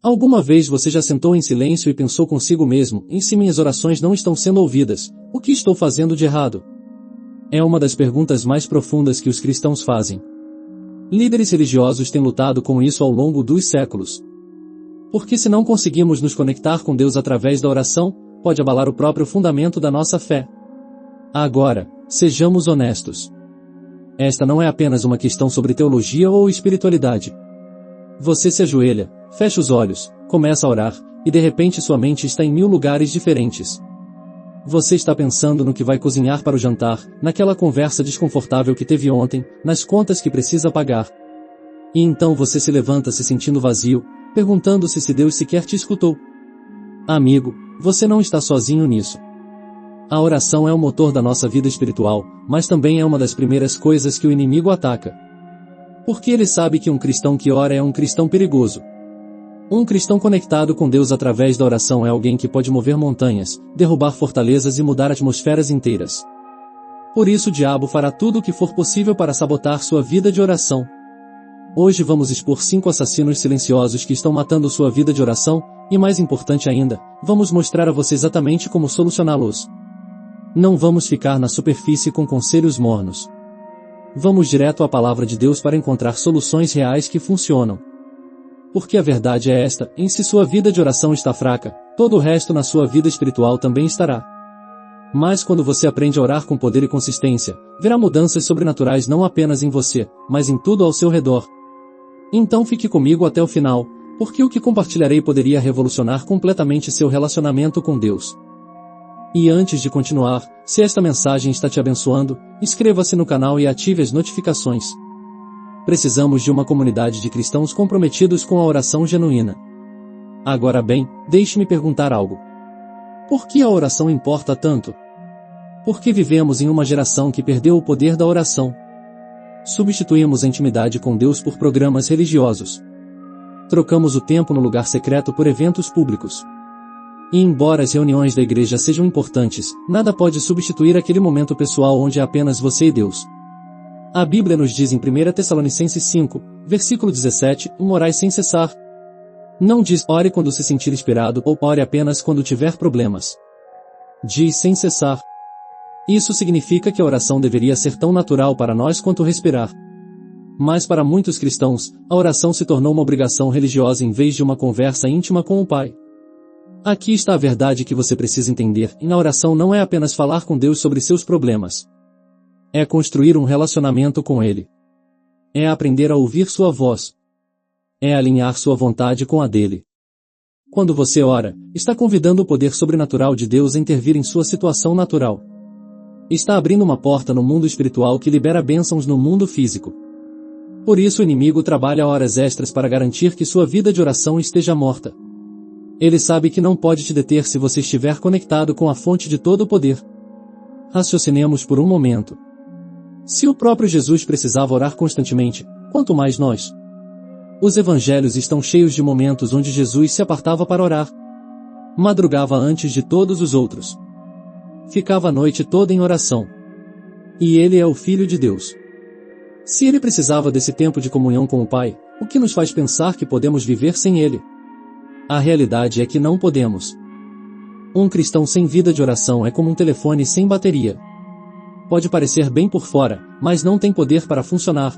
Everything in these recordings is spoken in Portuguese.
Alguma vez você já sentou em silêncio e pensou consigo mesmo, e se minhas orações não estão sendo ouvidas, o que estou fazendo de errado? É uma das perguntas mais profundas que os cristãos fazem. Líderes religiosos têm lutado com isso ao longo dos séculos. Porque se não conseguimos nos conectar com Deus através da oração, pode abalar o próprio fundamento da nossa fé. Agora, sejamos honestos. Esta não é apenas uma questão sobre teologia ou espiritualidade. Você se ajoelha, fecha os olhos, começa a orar, e de repente sua mente está em 1000 lugares diferentes. Você está pensando no que vai cozinhar para o jantar, naquela conversa desconfortável que teve ontem, nas contas que precisa pagar. E então você se levanta se sentindo vazio, perguntando-se se Deus sequer te escutou. Amigo, você não está sozinho nisso. A oração é o motor da nossa vida espiritual, mas também é uma das primeiras coisas que o inimigo ataca. Porque ele sabe que um cristão que ora é um cristão perigoso. Um cristão conectado com Deus através da oração é alguém que pode mover montanhas, derrubar fortalezas e mudar atmosferas inteiras. Por isso o diabo fará tudo o que for possível para sabotar sua vida de oração. Hoje vamos expor 5 assassinos silenciosos que estão matando sua vida de oração, e mais importante ainda, vamos mostrar a você exatamente como solucioná-los. Não vamos ficar na superfície com conselhos mornos. Vamos direto à palavra de Deus para encontrar soluções reais que funcionam. Porque a verdade é esta, se sua vida de oração está fraca, todo o resto na sua vida espiritual também estará. Mas quando você aprende a orar com poder e consistência, verá mudanças sobrenaturais não apenas em você, mas em tudo ao seu redor. Então fique comigo até o final, porque o que compartilharei poderia revolucionar completamente seu relacionamento com Deus. E antes de continuar, se esta mensagem está te abençoando, inscreva-se no canal e ative as notificações. Precisamos de uma comunidade de cristãos comprometidos com a oração genuína. Agora bem, deixe-me perguntar algo. Por que a oração importa tanto? Porque vivemos em uma geração que perdeu o poder da oração. Substituímos a intimidade com Deus por programas religiosos. Trocamos o tempo no lugar secreto por eventos públicos. E embora as reuniões da igreja sejam importantes, nada pode substituir aquele momento pessoal onde é apenas você e Deus. A Bíblia nos diz em 1 Tessalonicenses 5, versículo 17, orai sem cessar. Não diz ore quando se sentir inspirado ou ore apenas quando tiver problemas. Diz sem cessar. Isso significa que a oração deveria ser tão natural para nós quanto respirar. Mas para muitos cristãos, a oração se tornou uma obrigação religiosa em vez de uma conversa íntima com o Pai. Aqui está a verdade que você precisa entender, e a oração não é apenas falar com Deus sobre seus problemas. É construir um relacionamento com Ele. É aprender a ouvir sua voz. É alinhar sua vontade com a dele. Quando você ora, está convidando o poder sobrenatural de Deus a intervir em sua situação natural. Está abrindo uma porta no mundo espiritual que libera bênçãos no mundo físico. Por isso o inimigo trabalha horas extras para garantir que sua vida de oração esteja morta. Ele sabe que não pode te deter se você estiver conectado com a fonte de todo o poder. Raciocinemos por um momento. Se o próprio Jesus precisava orar constantemente, quanto mais nós? Os evangelhos estão cheios de momentos onde Jesus se apartava para orar. Madrugava antes de todos os outros. Ficava a noite toda em oração. E ele é o Filho de Deus. Se ele precisava desse tempo de comunhão com o Pai, o que nos faz pensar que podemos viver sem ele? A realidade é que não podemos. Um cristão sem vida de oração é como um telefone sem bateria. Pode parecer bem por fora, mas não tem poder para funcionar.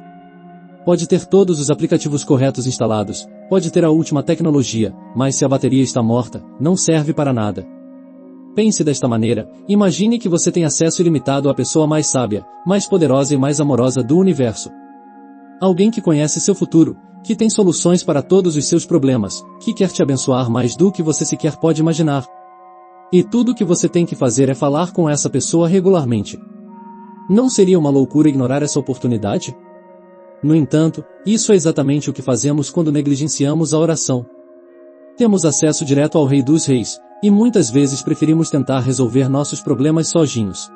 Pode ter todos os aplicativos corretos instalados, pode ter a última tecnologia, mas se a bateria está morta, não serve para nada. Pense desta maneira, imagine que você tem acesso ilimitado à pessoa mais sábia, mais poderosa e mais amorosa do universo. Alguém que conhece seu futuro, que tem soluções para todos os seus problemas, que quer te abençoar mais do que você sequer pode imaginar. E tudo o que você tem que fazer é falar com essa pessoa regularmente. Não seria uma loucura ignorar essa oportunidade? No entanto, isso é exatamente o que fazemos quando negligenciamos a oração. Temos acesso direto ao Rei dos Reis, e muitas vezes preferimos tentar resolver nossos problemas sozinhos.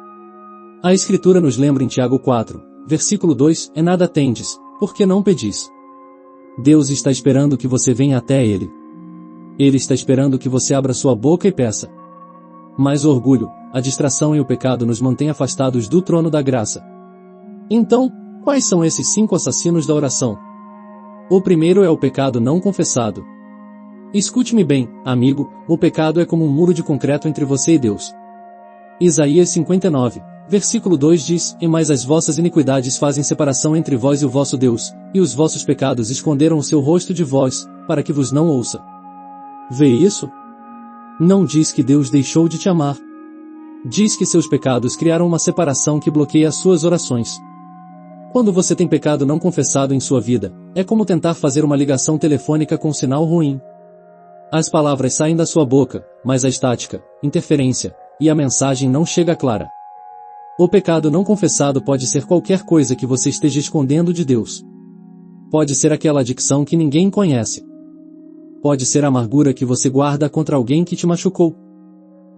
A Escritura nos lembra em Tiago 4, versículo 2, nada tendes, porque não pedis. Deus está esperando que você venha até Ele. Ele está esperando que você abra sua boca e peça. Mas o orgulho, a distração e o pecado nos mantêm afastados do trono da graça. Então, quais são esses 5 assassinos da oração? O primeiro é o pecado não confessado. Escute-me bem, amigo, o pecado é como um muro de concreto entre você e Deus. Isaías 59, versículo 2 diz: E mais as vossas iniquidades fazem separação entre vós e o vosso Deus, e os vossos pecados esconderam o seu rosto de vós, para que vos não ouça. Vê isso? Não diz que Deus deixou de te amar. Diz que seus pecados criaram uma separação que bloqueia as suas orações. Quando você tem pecado não confessado em sua vida, é como tentar fazer uma ligação telefônica com um sinal ruim. As palavras saem da sua boca, mas a estática, interferência, e a mensagem não chega clara. O pecado não confessado pode ser qualquer coisa que você esteja escondendo de Deus. Pode ser aquela adicção que ninguém conhece. Pode ser a amargura que você guarda contra alguém que te machucou.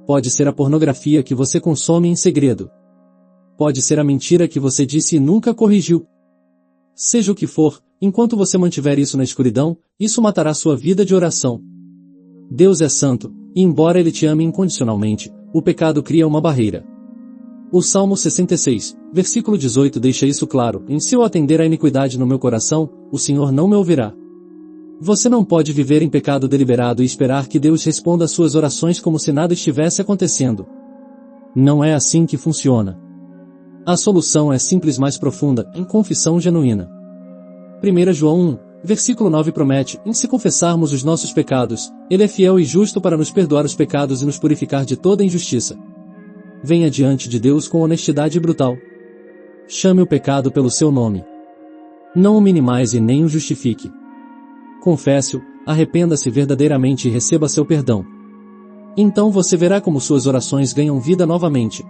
Pode ser a pornografia que você consome em segredo. Pode ser a mentira que você disse e nunca corrigiu. Seja o que for, enquanto você mantiver isso na escuridão, isso matará sua vida de oração. Deus é santo, e embora Ele te ame incondicionalmente, o pecado cria uma barreira. O Salmo 66, versículo 18 deixa isso claro: se eu atender à iniquidade no meu coração, o Senhor não me ouvirá. Você não pode viver em pecado deliberado e esperar que Deus responda às suas orações como se nada estivesse acontecendo. Não é assim que funciona. A solução é simples, mais profunda, em confissão genuína. 1 João 1, versículo 9 promete: se confessarmos os nossos pecados, Ele é fiel e justo para nos perdoar os pecados e nos purificar de toda injustiça. Venha diante de Deus com honestidade brutal. Chame o pecado pelo seu nome. Não o minimize nem o justifique. Confesse-o, arrependa-se verdadeiramente e receba seu perdão. Então você verá como suas orações ganham vida novamente.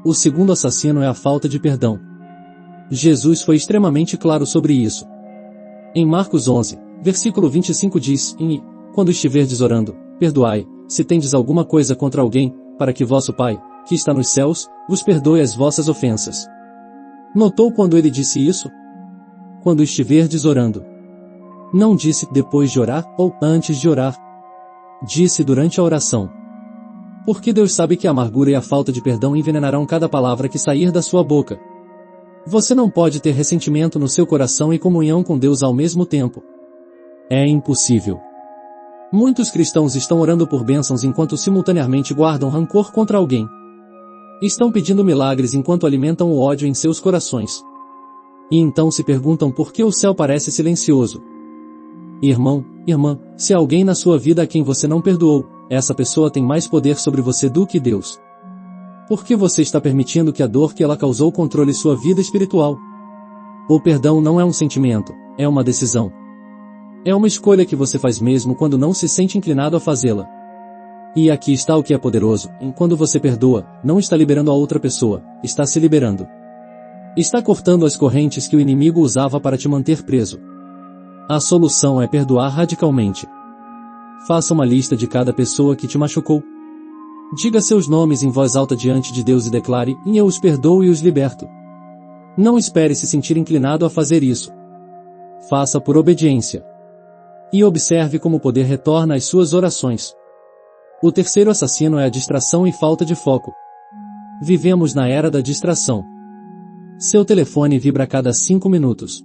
O segundo assassino é a falta de perdão. Jesus foi extremamente claro sobre isso. Em Marcos 11, versículo 25 diz: E, quando estiverdes orando, perdoai, se tendes alguma coisa contra alguém, para que vosso Pai, que está nos céus, vos perdoe as vossas ofensas. Notou quando ele disse isso? Quando estiverdes orando. Não disse depois de orar, ou antes de orar. Disse durante a oração. Porque Deus sabe que a amargura e a falta de perdão envenenarão cada palavra que sair da sua boca. Você não pode ter ressentimento no seu coração e comunhão com Deus ao mesmo tempo. É impossível. Muitos cristãos estão orando por bênçãos enquanto simultaneamente guardam rancor contra alguém. Estão pedindo milagres enquanto alimentam o ódio em seus corações. E então se perguntam por que o céu parece silencioso. Irmão, irmã, se há alguém na sua vida a quem você não perdoou, essa pessoa tem mais poder sobre você do que Deus. Por que você está permitindo que a dor que ela causou controle sua vida espiritual? O perdão não é um sentimento, é uma decisão. É uma escolha que você faz mesmo quando não se sente inclinado a fazê-la. E aqui está o que é poderoso: quando você perdoa, não está liberando a outra pessoa, está se liberando. Está cortando as correntes que o inimigo usava para te manter preso. A solução é perdoar radicalmente. Faça uma lista de cada pessoa que te machucou. Diga seus nomes em voz alta diante de Deus e declare: eu os perdoo e os liberto. Não espere se sentir inclinado a fazer isso. Faça por obediência. E observe como o poder retorna às suas orações. O terceiro assassino é a distração e falta de foco. Vivemos na era da distração. Seu telefone vibra a cada 5 minutos.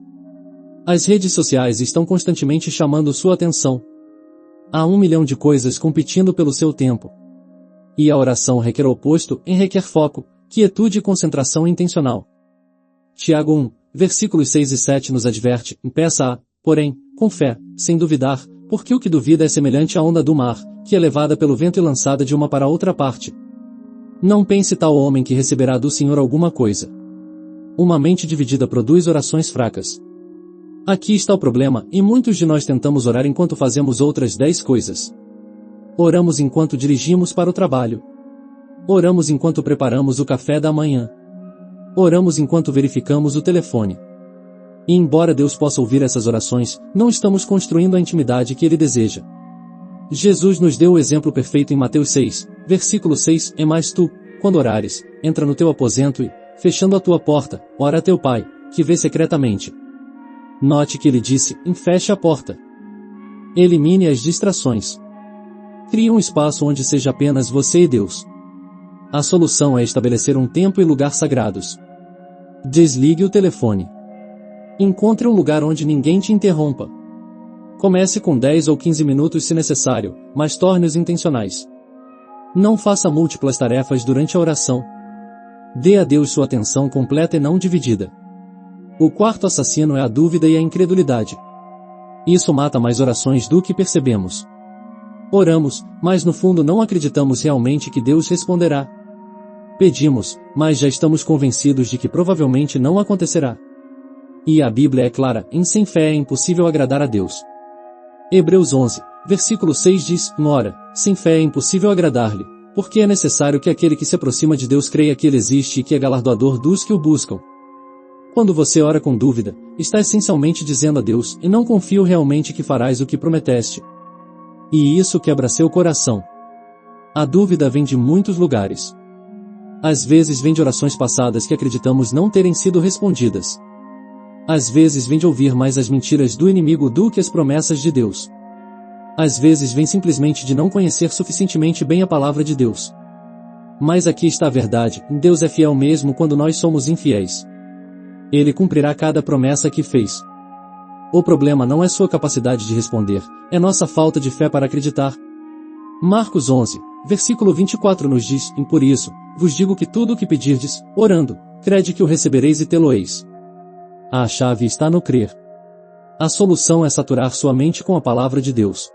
As redes sociais estão constantemente chamando sua atenção. Há 1 milhão de coisas competindo pelo seu tempo. E a oração requer o oposto, requer foco, quietude e concentração intencional. Tiago 1, versículos 6 e 7 nos adverte: peça, porém, com fé, sem duvidar, porque o que duvida é semelhante à onda do mar, que é levada pelo vento e lançada de uma para outra parte. Não pense tal homem que receberá do Senhor alguma coisa. Uma mente dividida produz orações fracas. Aqui está o problema, e muitos de nós tentamos orar enquanto fazemos outras 10 coisas. Oramos enquanto dirigimos para o trabalho. Oramos enquanto preparamos o café da manhã. Oramos enquanto verificamos o telefone. E embora Deus possa ouvir essas orações, não estamos construindo a intimidade que Ele deseja. Jesus nos deu o exemplo perfeito em Mateus 6, versículo 6, mas tu, quando orares, entra no teu aposento e, fechando a tua porta, ora a teu Pai, que vê secretamente. Note que ele disse: feche a porta. Elimine as distrações. Crie um espaço onde seja apenas você e Deus. A solução é estabelecer um tempo e lugar sagrados. Desligue o telefone. Encontre um lugar onde ninguém te interrompa. Comece com 10 ou 15 minutos se necessário, mas torne-os intencionais. Não faça múltiplas tarefas durante a oração. Dê a Deus sua atenção completa e não dividida. O quarto assassino é a dúvida e a incredulidade. Isso mata mais orações do que percebemos. Oramos, mas no fundo não acreditamos realmente que Deus responderá. Pedimos, mas já estamos convencidos de que provavelmente não acontecerá. E a Bíblia é clara, sem fé é impossível agradar a Deus. Hebreus 11, versículo 6 diz, ora, sem fé é impossível agradar-lhe, porque é necessário que aquele que se aproxima de Deus creia que Ele existe e que é galardoador dos que o buscam. Quando você ora com dúvida, está essencialmente dizendo a Deus, e não confio realmente que farás o que prometeste. E isso quebra seu coração. A dúvida vem de muitos lugares. Às vezes vem de orações passadas que acreditamos não terem sido respondidas. Às vezes vem de ouvir mais as mentiras do inimigo do que as promessas de Deus. Às vezes vem simplesmente de não conhecer suficientemente bem a palavra de Deus. Mas aqui está a verdade, Deus é fiel mesmo quando nós somos infiéis. Ele cumprirá cada promessa que fez. O problema não é sua capacidade de responder, é nossa falta de fé para acreditar. Marcos 11, versículo 24 nos diz, e por isso, vos digo que tudo o que pedirdes, orando, crede que o recebereis e tê-lo-eis. A chave está no crer. A solução é saturar sua mente com a palavra de Deus.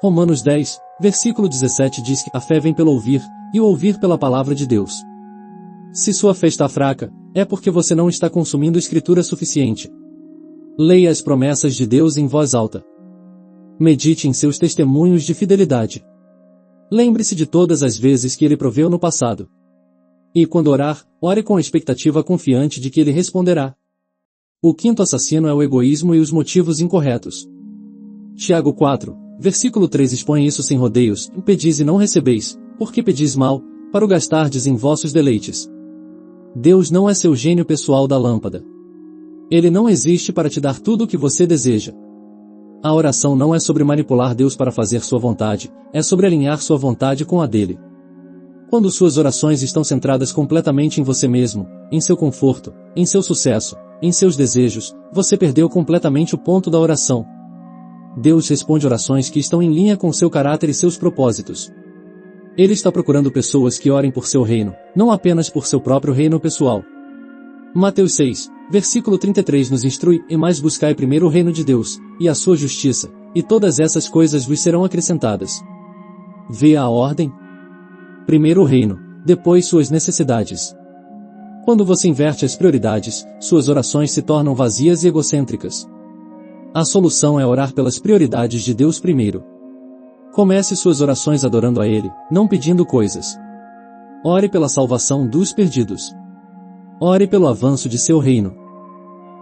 Romanos 10, versículo 17 diz que a fé vem pelo ouvir, e o ouvir pela palavra de Deus. Se sua fé está fraca, é porque você não está consumindo escritura suficiente. Leia as promessas de Deus em voz alta. Medite em seus testemunhos de fidelidade. Lembre-se de todas as vezes que Ele proveu no passado. E quando orar, ore com a expectativa confiante de que Ele responderá. O quinto assassino é o egoísmo e os motivos incorretos. Tiago 4, versículo 3 expõe isso sem rodeios, pedis e não recebeis, porque pedis mal, para o gastardes em vossos deleites. Deus não é seu gênio pessoal da lâmpada. Ele não existe para te dar tudo o que você deseja. A oração não é sobre manipular Deus para fazer sua vontade, é sobre alinhar sua vontade com a dele. Quando suas orações estão centradas completamente em você mesmo, em seu conforto, em seu sucesso, em seus desejos, você perdeu completamente o ponto da oração. Deus responde orações que estão em linha com seu caráter e seus propósitos. Ele está procurando pessoas que orem por seu reino, não apenas por seu próprio reino pessoal. Mateus 6, versículo 33 nos instrui, e mais buscai primeiro o reino de Deus, e a sua justiça, e todas essas coisas vos serão acrescentadas. Vê a ordem? Primeiro o reino, depois suas necessidades. Quando você inverte as prioridades, suas orações se tornam vazias e egocêntricas. A solução é orar pelas prioridades de Deus primeiro. Comece suas orações adorando a Ele, não pedindo coisas. Ore pela salvação dos perdidos. Ore pelo avanço de seu reino.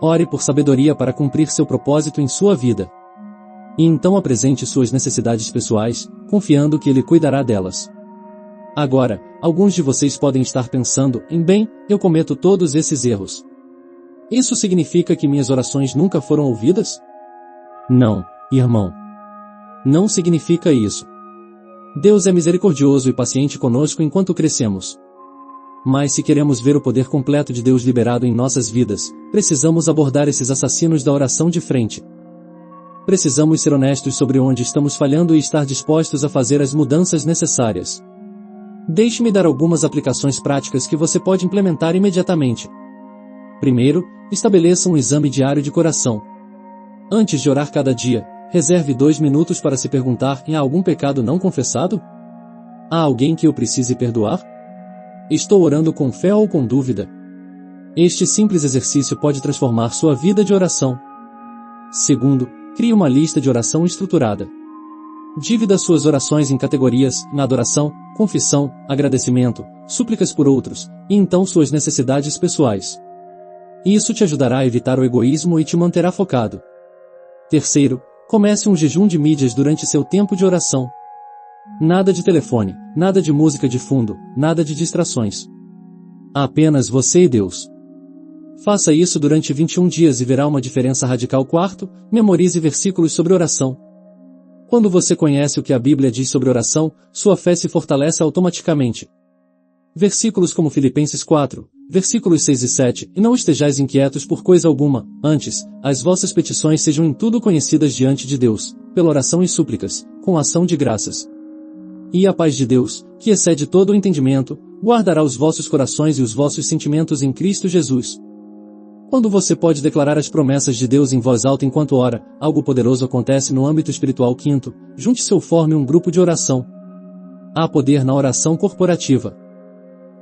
Ore por sabedoria para cumprir seu propósito em sua vida. E então apresente suas necessidades pessoais, confiando que Ele cuidará delas. Agora, alguns de vocês podem estar pensando, bem, eu cometo todos esses erros. Isso significa que minhas orações nunca foram ouvidas? Não, irmão. Não significa isso. Deus é misericordioso e paciente conosco enquanto crescemos. Mas se queremos ver o poder completo de Deus liberado em nossas vidas, precisamos abordar esses assassinos da oração de frente. Precisamos ser honestos sobre onde estamos falhando e estar dispostos a fazer as mudanças necessárias. Deixe-me dar algumas aplicações práticas que você pode implementar imediatamente. Primeiro, estabeleça um exame diário de coração. Antes de orar cada dia, reserve 2 minutos para se perguntar: há algum pecado não confessado? Há alguém que eu precise perdoar? Estou orando com fé ou com dúvida? Este simples exercício pode transformar sua vida de oração. Segundo, crie uma lista de oração estruturada. Divida suas orações em categorias: na adoração, confissão, agradecimento, súplicas por outros, e então suas necessidades pessoais. Isso te ajudará a evitar o egoísmo e te manterá focado. Terceiro, comece um jejum de mídias durante seu tempo de oração. Nada de telefone, nada de música de fundo, nada de distrações. Apenas você e Deus. Faça isso durante 21 dias e verá uma diferença radical. Quarto, memorize versículos sobre oração. Quando você conhece o que a Bíblia diz sobre oração, sua fé se fortalece automaticamente. Versículos como Filipenses 4, versículos 6 e 7, e não estejais inquietos por coisa alguma, antes, as vossas petições sejam em tudo conhecidas diante de Deus, pela oração e súplicas, com ação de graças. E a paz de Deus, que excede todo o entendimento, guardará os vossos corações e os vossos sentimentos em Cristo Jesus. Quando você pode declarar as promessas de Deus em voz alta enquanto ora, algo poderoso acontece no âmbito espiritual. Quinto, junte-se ou forme um grupo de oração. Há poder na oração corporativa.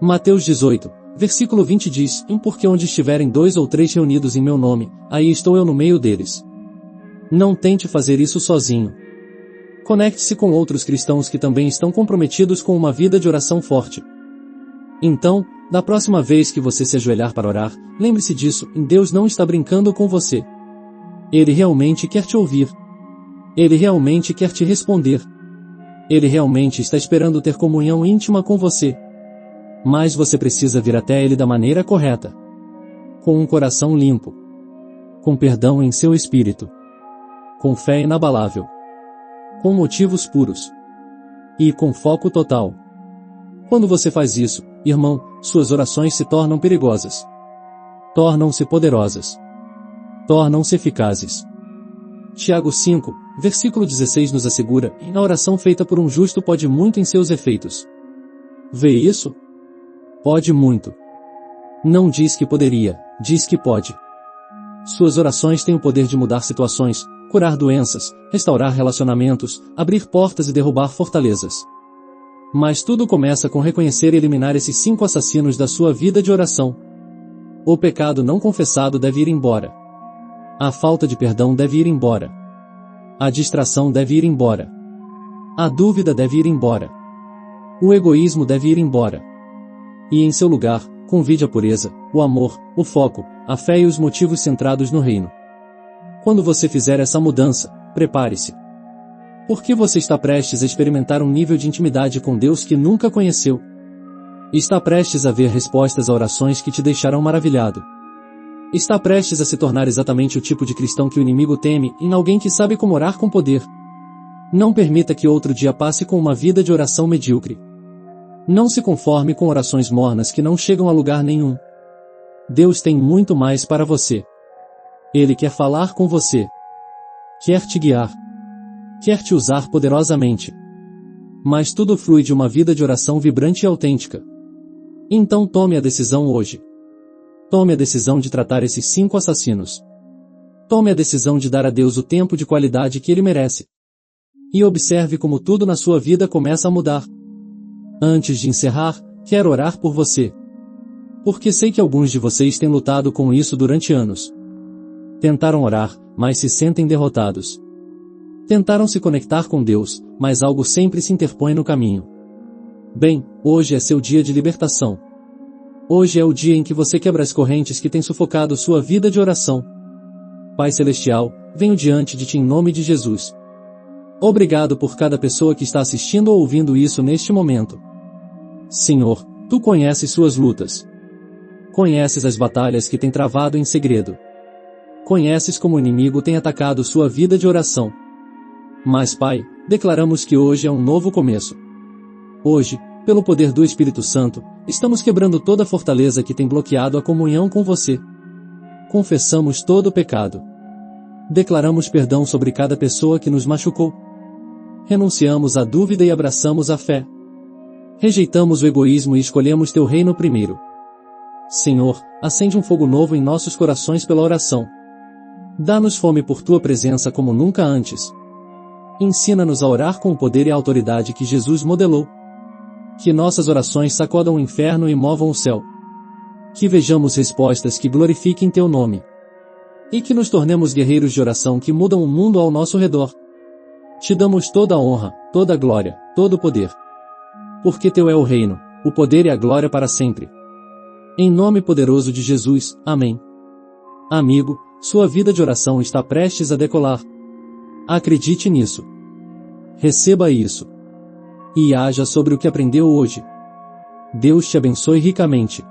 Mateus 18, versículo 20 diz, porque onde estiverem 2 ou 3 reunidos em meu nome, aí estou eu no meio deles. Não tente fazer isso sozinho. Conecte-se com outros cristãos que também estão comprometidos com uma vida de oração forte. Então, da próxima vez que você se ajoelhar para orar, lembre-se disso, Deus não está brincando com você. Ele realmente quer te ouvir. Ele realmente quer te responder. Ele realmente está esperando ter comunhão íntima com você. Mas você precisa vir até Ele da maneira correta. Com um coração limpo. Com perdão em seu espírito. Com fé inabalável. Com motivos puros. E com foco total. Quando você faz isso, irmão, suas orações se tornam perigosas. Tornam-se poderosas. Tornam-se eficazes. Tiago 5, versículo 16 nos assegura, e a oração feita por um justo pode muito em seus efeitos. Vê isso? Pode muito. Não diz que poderia, diz que pode. Suas orações têm o poder de mudar situações, curar doenças, restaurar relacionamentos, abrir portas e derrubar fortalezas. Mas tudo começa com reconhecer e eliminar esses 5 assassinos da sua vida de oração. O pecado não confessado deve ir embora. A falta de perdão deve ir embora. A distração deve ir embora. A dúvida deve ir embora. O egoísmo deve ir embora. E em seu lugar, convide a pureza, o amor, o foco, a fé e os motivos centrados no reino. Quando você fizer essa mudança, prepare-se. Porque você está prestes a experimentar um nível de intimidade com Deus que nunca conheceu. Está prestes a ver respostas a orações que te deixarão maravilhado. Está prestes a se tornar exatamente o tipo de cristão que o inimigo teme, em alguém que sabe como orar com poder. Não permita que outro dia passe com uma vida de oração medíocre. Não se conforme com orações mornas que não chegam a lugar nenhum. Deus tem muito mais para você. Ele quer falar com você. Quer te guiar. Quer te usar poderosamente. Mas tudo flui de uma vida de oração vibrante e autêntica. Então tome a decisão hoje. Tome a decisão de tratar esses 5 assassinos. Tome a decisão de dar a Deus o tempo de qualidade que Ele merece. E observe como tudo na sua vida começa a mudar. Antes de encerrar, quero orar por você. Porque sei que alguns de vocês têm lutado com isso durante anos. Tentaram orar, mas se sentem derrotados. Tentaram se conectar com Deus, mas algo sempre se interpõe no caminho. Bem, hoje é seu dia de libertação. Hoje é o dia em que você quebra as correntes que têm sufocado sua vida de oração. Pai Celestial, venho diante de Ti em nome de Jesus. Obrigado por cada pessoa que está assistindo ou ouvindo isso neste momento. Senhor, Tu conheces suas lutas. Conheces as batalhas que têm travado em segredo. Conheces como o inimigo tem atacado sua vida de oração. Mas, Pai, declaramos que hoje é um novo começo. Hoje, pelo poder do Espírito Santo, estamos quebrando toda a fortaleza que tem bloqueado a comunhão com você. Confessamos todo o pecado. Declaramos perdão sobre cada pessoa que nos machucou. Renunciamos à dúvida e abraçamos a fé. Rejeitamos o egoísmo e escolhemos Teu reino primeiro. Senhor, acende um fogo novo em nossos corações pela oração. Dá-nos fome por Tua presença como nunca antes. Ensina-nos a orar com o poder e a autoridade que Jesus modelou. Que nossas orações sacodam o inferno e movam o céu. Que vejamos respostas que glorifiquem Teu nome. E que nos tornemos guerreiros de oração que mudam o mundo ao nosso redor. Te damos toda a honra, toda a glória, todo o poder. Porque Teu é o reino, o poder e a glória para sempre. Em nome poderoso de Jesus, amém. Amigo, sua vida de oração está prestes a decolar. Acredite nisso. Receba isso. E haja sobre o que aprendeu hoje. Deus te abençoe ricamente.